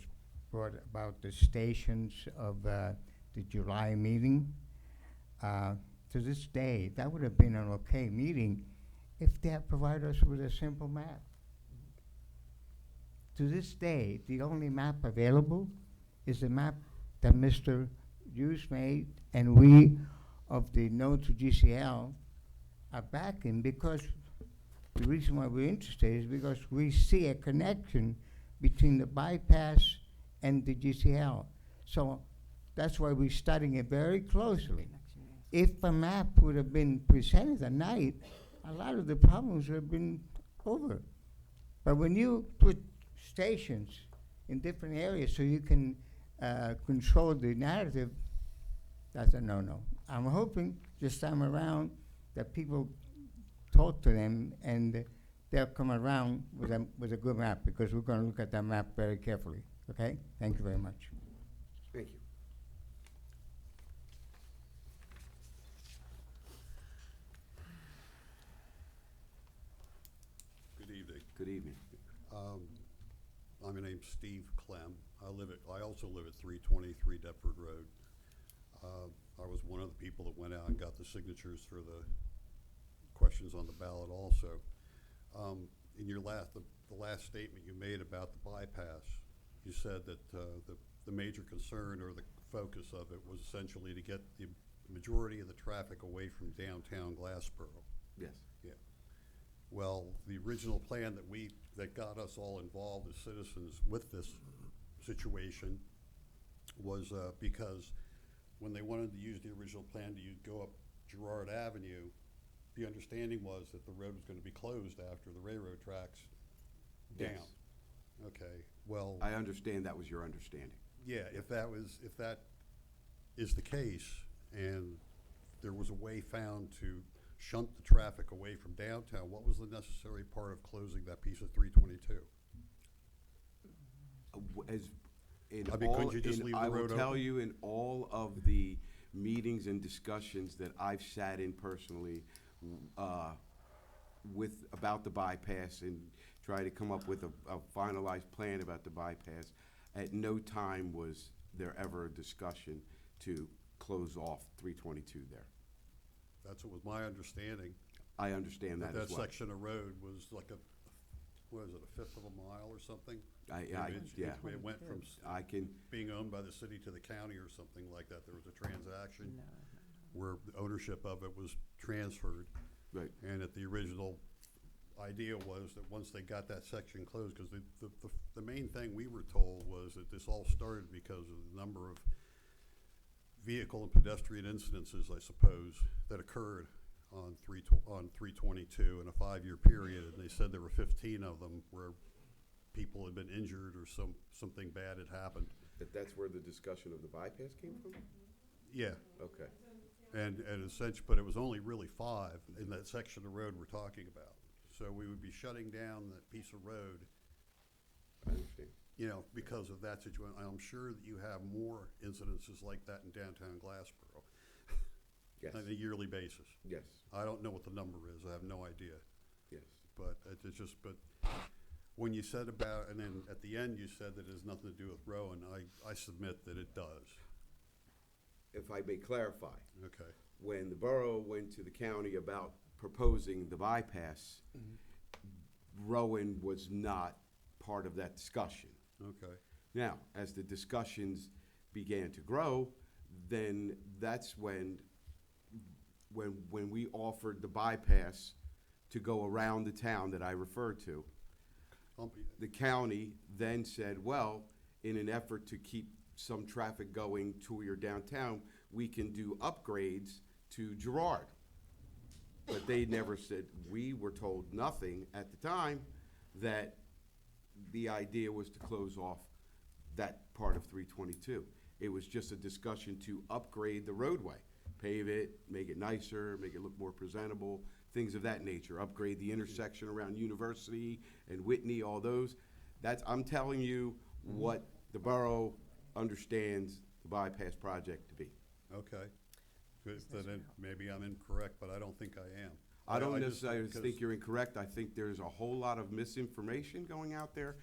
brought about the stations of the July meeting. To this day, that would have been an okay meeting if they had provided us with a simple map. To this day, the only map available is the map that Mr. Hughes made, and we of the No to GCL are backing, because the reason why we're interested is because we see a connection between the bypass and the GCL. So that's why we're studying it very closely. If a map would have been presented at night, a lot of the problems would have been over. But when you put stations in different areas so you can control the narrative, that's a no-no. I'm hoping this time around that people talk to them and they'll come around with a good map, because we're going to look at that map very carefully. Okay? Thank you very much. Thank you. Good evening. Good evening. My name's Steve Clem. I also live at 323 Deptford Road. I was one of the people that went out and got the signatures for the questions on the ballot also. In your the last statement you made about the bypass, you said that the major concern or the focus of it was essentially to get the majority of the traffic away from downtown Glassboro. Yes. Yeah. Well, the original plan that got us all involved as citizens with this situation was because when they wanted to use the original plan to go up Girard Avenue, the understanding was that the road was going to be closed after the railroad tracks down. Yes. Okay, well. I understand that was your understanding. Yeah, if that is the case, and there was a way found to shunt the traffic away from downtown, what was the necessary part of closing that piece of 322? Couldn't you just leave the I will road tell open? you, in all of the meetings and discussions that I've sat in personally about the bypass and try to come up with a finalized plan about the bypass, at no time was there ever a discussion to close off 322 there. That's what was my understanding. I understand that as That well. section of road was like a, what is it, a fifth of a mile or something? Yeah. It went from I can, being owned by the city to the county or something like that. There was a transaction where the ownership of it was transferred. right, And that the original idea was that once they got that section closed, because the main thing we were told was that this all started because of the number of vehicle and pedestrian incidences, I suppose, that occurred on 322 in a 5-year period. And they said there were 15 of them where people had been injured or something bad had happened. that's where the discussion of the bypass came from? Yeah. Okay. And essentially, but it was only really 5 in that section of road we're talking about. So we would be shutting down that piece of road, I understand. you know, because of that situation. I'm sure that you have more incidences like that in downtown Glassboro Yes, on a yearly basis. yes, I don't know what the number is. I have no idea. yes. But it's just, but when you said about, and then at the end you said that it has nothing to do with Rowan, I submit that it does. If I may clarify, Okay. when the borough went to the county about proposing the bypass, Rowan was not part of that discussion. Okay. Now, as the discussions began to grow, then that's when we offered the bypass to go around the town that I referred to. The county then said, well, in an effort to keep some traffic going to your downtown, we can do upgrades to Girard. But they never said, we were told nothing at the time that the idea was to close off that part of 322. It was just a discussion to upgrade the roadway, pave it, make it nicer, make it look more presentable, things of that nature, upgrade the intersection around University and Whitney, all those. I'm telling you what the borough understands the bypass project to be. Okay. Good, then maybe I'm incorrect, but I don't think I am. I don't just- necessarily because- think you're incorrect. I think there's a whole lot of misinformation going out there.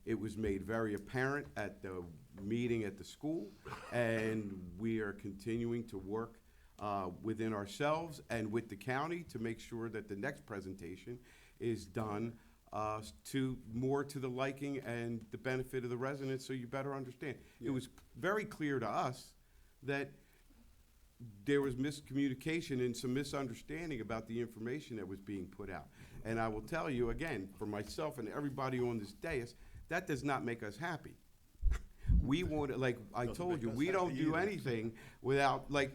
It was made very apparent at the meeting at the school, and we are continuing to work within ourselves and with the county to make sure that the next presentation is done more to the liking and the benefit of the residents, so you better understand. It was very clear to us that there was miscommunication and some misunderstanding about the information that was being put out. And I will tell you again, for myself and everybody on this dais, that does not make us happy. We want, like I Doesn't told make you, us we don't happy do either. anything without, like,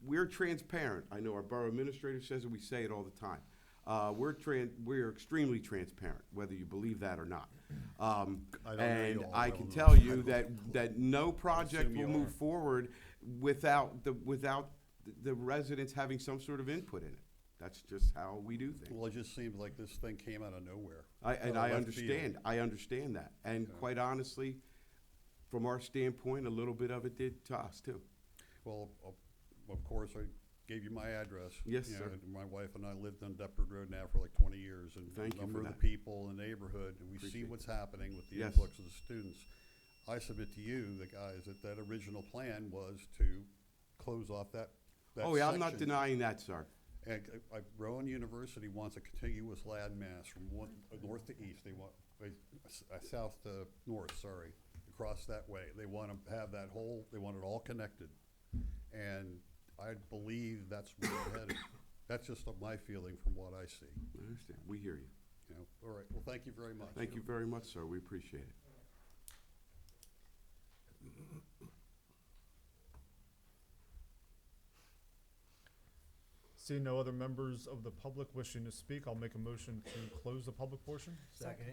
we're transparent. I know our borough administrator says it, we say it all the time. We're extremely transparent, whether you believe that or not. I don't know And you all, I I can don't tell know. you that no project assume you will move are. forward without the residents having some sort of input in it. That's just how we do things. Well, it just seems like this thing came out of nowhere. And Out I of left field. understand that. And Okay. quite honestly, from our standpoint, a little bit of it did to us too. Well, of course, I gave you my address. Yes, You know, sir. and my wife and I lived on Deptford Road now for like 20 years. And Thank you a number for of that. the people in the neighborhood, and we see Appreciate what's happening with the Yes. influx of the students. I submit to you, the guys, that original plan was to close off that Oh, yeah, I'm not section. denying that, sir. And Rowan University wants a contiguous landmass from north to east. They want, south to north, sorry, across that way. They want to have that whole, they want it all connected. And I believe that's where we're headed. That's just my feeling from what I see. I understand. We hear you. You know, all right, well, thank you very much. Thank you very much, sir. We appreciate it. Seeing no other members of the public wishing to speak, I'll make a motion to close the public portion. Second.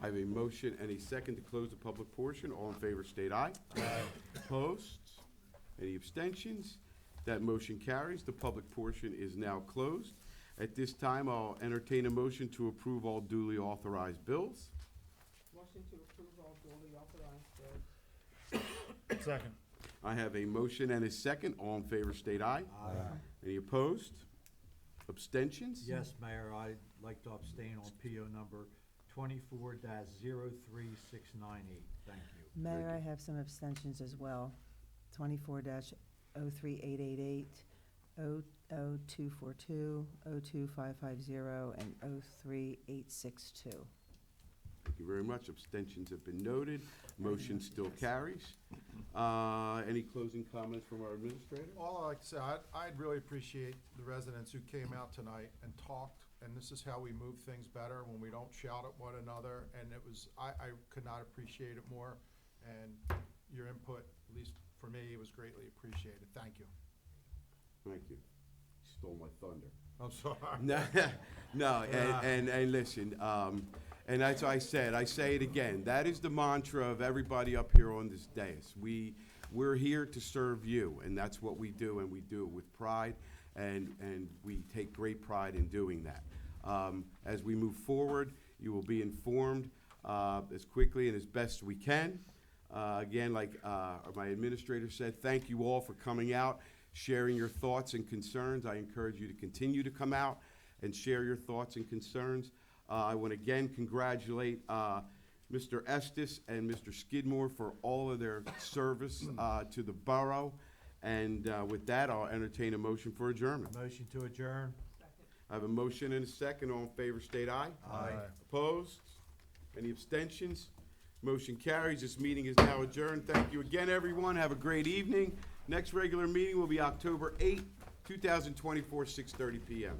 I have a motion and a second to close the public portion. All in favor state aye. Aye. Opposed? Any abstentions? That motion carries. The public portion is now closed. At this time, I'll entertain a motion to approve all duly authorized bills. Motion to approve all duly authorized bills. Second. I have a motion and a second. All in favor state aye. Aye. Any opposed? Abstentions? Yes, Mayor, I'd like to abstain on PO number 24-03698. Thank you. Mayor, I have some abstentions as well. 24-03888, 00242, 02550, and 03862. Thank you very much. Abstentions have been noted. Motion still carries. Any closing comments from our administrator? All I'd like to say, I'd really appreciate the residents who came out tonight and talked, and this is how we move things better, when we don't shout at one another, and it was, I could not appreciate it more, and your input, at least for me, was greatly appreciated. Thank you. Thank you. Stole my thunder. I'm sorry. No, and listen, and that's what I said, I say it again, that is the mantra of everybody up here on this dais. We're here to serve you, and that's what we do, and we do it with pride, and we take great pride in doing that. As we move forward, you will be informed as quickly and as best we can. Again, like my administrator said, thank you all for coming out, sharing your thoughts and concerns. I encourage you to continue to come out and share your thoughts and concerns. I want to again congratulate Mr. Estes and Mr. Skidmore for all of their service to the borough. And with that, I'll entertain a motion for adjournment. Motion to adjourn. I have a motion and a second. All in favor, state aye. Aye. Opposed? Any abstentions? Motion carries. This meeting is now adjourned. Thank you again, everyone. Have a great evening. Next regular meeting will be October 8th, 2024, 6:30 p.m.